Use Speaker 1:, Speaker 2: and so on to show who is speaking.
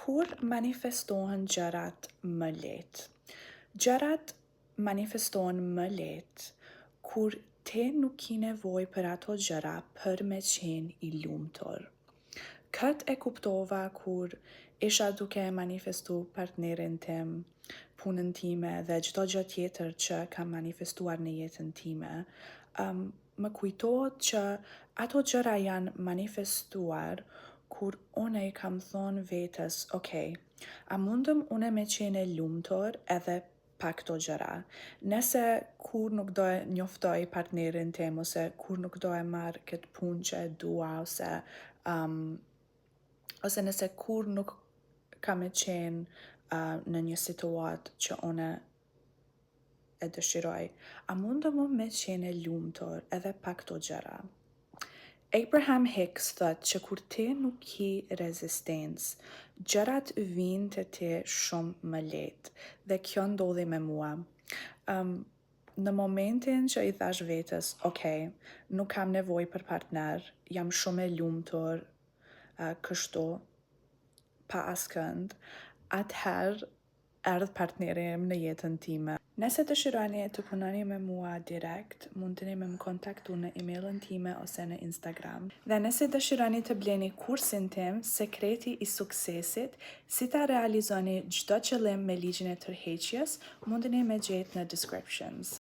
Speaker 1: Kur manifestohen gjërat më lehtë? Gjërat manifestohen më lehtë kur ti nuk ki nevojë për ato gjëra për me qenë i lumtur. Këtë e kuptova kur isha duke manifestu partnerin tim, punën time dhe çdo gjë tjetër që kam manifestuar në jetën time. Më kujtohet që ato gjëra janë manifestuar kur une i kam thonë vetës, okay, a mundëm une me qenë e lumtur edhe pak këto gjëra. Nëse kur nuk do e njoftoj partnerin tim, ose kur nuk do e marr këtë punë që e dua, ose nëse kur nuk ka me qenë në një situatë që une e dëshiroj, a mundëm unë me qenë e lumtur edhe pak këto gjëra. Abraham Hicks thot që kur ti nuk ki rezistencë, gjërat vinë të ti shumë më lehtë, dhe kjo ndodhi me mua. Në momentin që i thash vetës, okay, nuk kam nevojë për partner, jam shumë e lumtur, kështu, pa askënd, atëherë erdh partneri im në jetën time. Nëse dëshironi të punoni me mua direkt, mundeni me më kontaktu në emailin time ose në Instagram. Dhe nëse dëshironi të bleni kursin tim, Sekreti i Suksesit, si ta realizoni çdo qëllim me ligjin e tërheqjes, mundeni me gjetë në descriptions.